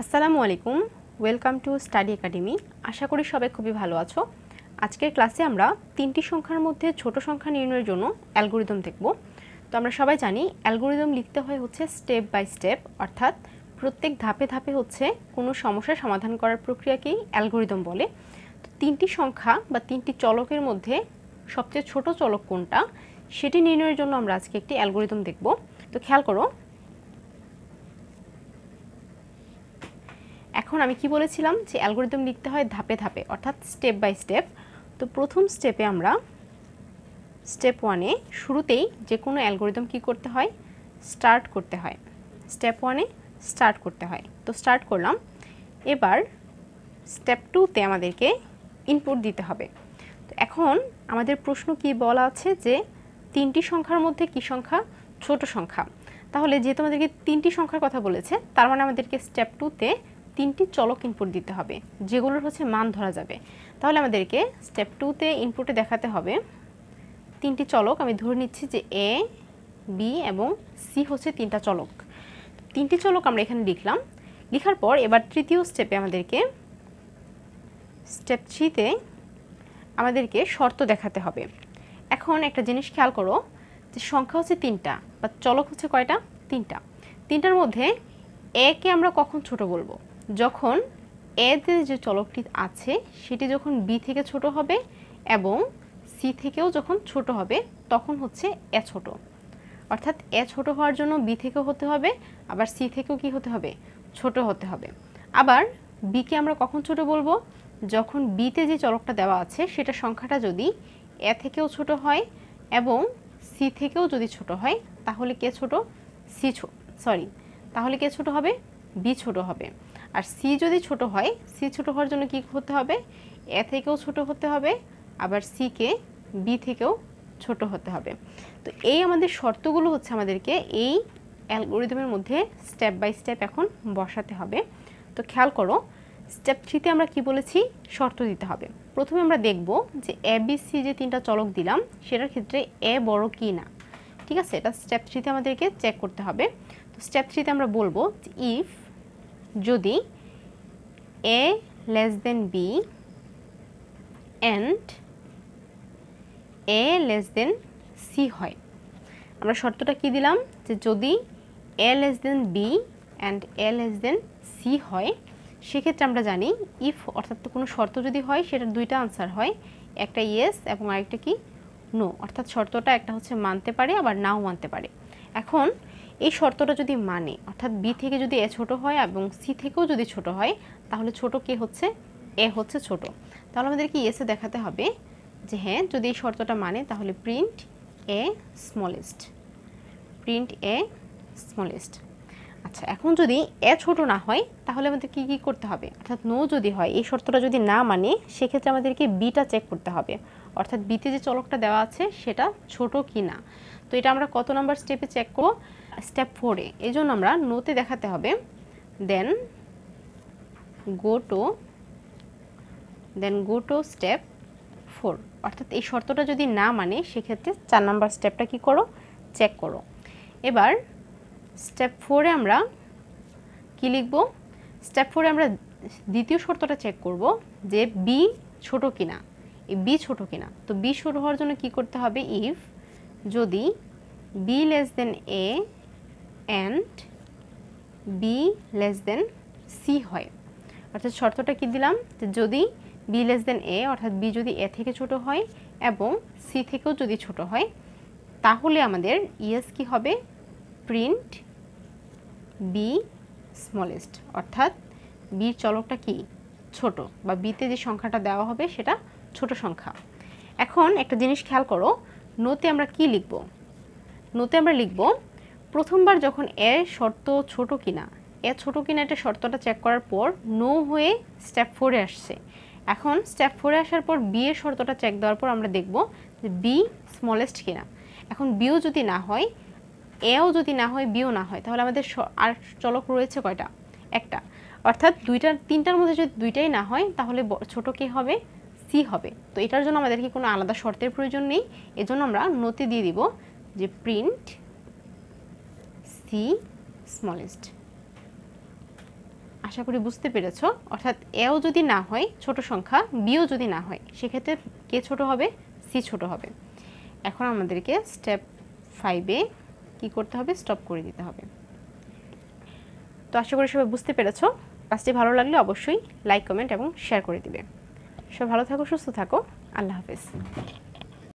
আসসালামু আলাইকুম, welcome to study academy. আশা করি সবাই খুবই ভালো আছো। আজকের ক্লাসে আমরা তিনটি সংখ্যার মধ্যে ছোট সংখ্যা নির্ণয়ের জন্য অ্যালগরিদম দেখব। তো আমরা সবাই জানি অ্যালগরিদম লিখতে হয় হচ্ছে স্টেপ বাই স্টেপ, অর্থাৎ প্রত্যেক ধাপে ধাপে হচ্ছে কোনো সমস্যার সমাধান করার প্রক্রিয়াকেই অ্যালগরিদম বলে। তো তিনটি সংখ্যা বা তিনটি চলকের মধ্যে সবচেয়ে ছোট চলক কোনটা সেটি নির্ণয়ের জন্য আমরা আজকে একটি অ্যালগরিদম দেখব। তো খেয়াল করো, এখন আমি কি বলেছিলাম যে অ্যালগরিদম লিখতে হয় ধাপে ধাপে, অর্থাৎ স্টেপ বাই স্টেপ। তো প্রথম স্টেপে আমরা স্টেপ 1-এ শুরুতেই যে কোনো অ্যালগরিদম কি করতে হয়, স্টার্ট করতে হয়। স্টেপ 1-এ স্টার্ট করতে হয়। তো স্টার্ট করলাম। এবার স্টেপ 2-তে আমাদেরকে ইনপুট দিতে হবে। তো এখন আমাদের প্রশ্ন কি বলা আছে যে তিনটি সংখ্যার মধ্যে কি সংখ্যা ছোট সংখ্যা। তাহলে যেহেতু আমাদেরকে তিনটি সংখ্যার কথা বলেছে, তার মানে আমাদেরকে স্টেপ 2-তে তিনটি চলক ইনপুট দিতে হবে যেগুলোর হচ্ছে মান ধরা যাবে। তাহলে আমাদেরকে স্টেপ 2-তে ইনপুটে দেখাতে হবে তিনটি চলক। আমি ধরে নিচ্ছি যে এ, বি এবং সি হচ্ছে তিনটা চলক। তিনটি চলক আমরা এখানে লিখলাম। লেখার পর এবার তৃতীয় স্টেপে আমাদেরকে স্টেপ 3-তে আমাদেরকে শর্ত দেখাতে হবে। এখন একটা জিনিস খেয়াল করো যে সংখ্যা হচ্ছে তিনটা বা চলক হচ্ছে কয়টা, তিনটা। তিনটার মধ্যে এ কে আমরা কখন ছোট বলবো, যখন এতে যে চলকটি আছে সেটি যখন বি থেকে ছোট হবে এবং সি থেকেও যখন ছোট হবে তখন হচ্ছে এ ছোট। অর্থাৎ এ ছোট হওয়ার জন্য বি থেকেও হতে হবে, আবার সি থেকেও কি হতে হবে, ছোট হতে হবে। আবার বিকে আমরা কখন ছোট বলবো, যখন বিতে যে চলকটা দেওয়া আছে সেটা সংখ্যাটা যদি এ থেকেও ছোট হয় এবং সি থেকেও যদি ছোট হয় তাহলে কে ছোট, তাহলে কে ছোট হবে, বি ছোট হবে। আর সি যদি ছোট হয়, সি ছোট হওয়ার জন্য কি হতে হবে, এ থেকেও ছোট হতে হবে, আবার সি কে বি থেকেও ছোট হতে হবে। তো এই আমাদের শর্তগুলো হচ্ছে আমাদেরকে এই অ্যালগরিদমের মধ্যে স্টেপ বাই স্টেপ এখন বসাতে হবে। তো খেয়াল করো, স্টেপ 3-তে আমরা কি বলেছি, শর্ত দিতে হবে। প্রথমে আমরা দেখব যে এ বি সি যে তিনটা চলক দিলাম সেটার ক্ষেত্রে এ বড় কি না। ঠিক আছে, এটা স্টেপ 3-তে আমাদেরকে চেক করতে হবে। তো স্টেপ 3-তে আমরা বলবো ইফ যদি a less than b and a less than C হয়। আমরা শর্তটা কি দিলাম যে যদি a less than b and a less than C হয়, সেক্ষেত্রে আমরা জানি ইফ অর্থাৎ কোনো শর্ত যদি হয় সেটার দুইটা আনসার হয়, একটা ইয়েস এবং আরেকটা কি নো। অর্থাৎ শর্তটা একটা হচ্ছে মানতে পারে আবার নাও মানতে পারে। এখন এই শর্তটা যদি মানে, অর্থাৎ বি থেকে যদি এ ছোট হয় এবং সি থেকেও যদি ছোট হয় তাহলে ছোট কে হচ্ছে, এ হচ্ছে ছোট। তাহলে আমাদেরকে ইয়েসে দেখাতে হবে যে হ্যাঁ যদি এই শর্তটা মানে তাহলে প্রিন্ট এ স্মলেস্ট, প্রিন্ট এ স্মলেস্ট। আচ্ছা, এখন যদি এ ছোট না হয় তাহলে আমাদের কি কি করতে হবে, অর্থাৎ নো যদি হয়, এই শর্তটা যদি না মানে সেক্ষেত্রে আমাদেরকে বিটা চেক করতে হবে, অর্থাৎ বিতে যে চলকটা দেওয়া আছে সেটা ছোট কি না। তো এটা আমরা কত নাম্বার স্টেপে চেক করব, স্টেপ 4-এ। এই জন্য আমরা নোতে দেখাতে হবে দেন গো টু স্টেপ 4। অর্থাৎ এই শর্তটা যদি না মানে সেক্ষেত্রে 4 নাম্বার স্টেপটা কি করো, চেক করো। এবার স্টেপ 4-এ আমরা কি লিখব, স্টেপ 4-এ আমরা দ্বিতীয় শর্তটা চেক করব যে বি ছোট কিনা, এই বি ছোট কিনা। তো বি ছোট হওয়ার জন্য কি করতে হবে, ইফ যদি B less than A and B less than C হয়। অর্থাৎ শর্তটা কি দিলাম যে যদি বি লেস দেন এ, অর্থাৎ বি যদি এ থেকে ছোট হয় এবং সি থেকেও যদি ছোট হয় তাহলে আমাদের ইয়েস কি হবে, প্রিন্ট বি স্মলেস্ট। অর্থাৎ বির চলকটা কি ছোট, বা বিতে যে সংখ্যাটা দেওয়া হবে সেটা ছোট সংখ্যা। এখন একটা জিনিস খেয়াল করো, নোতে আমরা কি লিখব, নোতে আমরা লিখব প্রথমবার যখন এ শর্ত ছোট কিনা, এ ছোট কিনা এটা শর্তটা চেক করার পর নো হয়ে স্টেপ 4-এ আসছে। এখন স্টেপ 4-এ আসার পর বি এর শর্তটা চেক দেওয়ার পর আমরা দেখব যে বি স্মলেস্ট কিনা। এখন বিও যদি না হয়, এও যদি না হয়, বিও না হয়, তাহলে আমাদের আর চলক রয়েছে কয়টা, একটা। অর্থাৎ তিনটার মধ্যে যদি দুইটাই না হয় তাহলে ছোট কি হবে, সি হবে। তো এটার জন্য আমাদেরকে কোনো আলাদা শর্তের প্রয়োজন নেই, এজন্য আমরা নোতে দিয়ে দিব যে প্রিন্ট সি স্মলেস্ট। আশা করি বুঝতে পেরেছো। অর্থাৎ এও যদি না হয় ছোট সংখ্যা, বিও যদি না হয়, সেক্ষেত্রে কে ছোট হবে, সি ছোট হবে। এখন আমাদেরকে স্টেপ 5-এ কী করতে হবে, স্টপ করে দিতে হবে। তো আশা করি সবাই বুঝতে পেরেছো। ক্লাসটি ভালো লাগলে অবশ্যই লাইক, কমেন্ট এবং শেয়ার করে দিবে। সবাই ভালো থাকো, সুস্থ থাকো। আল্লাহ হাফেজ।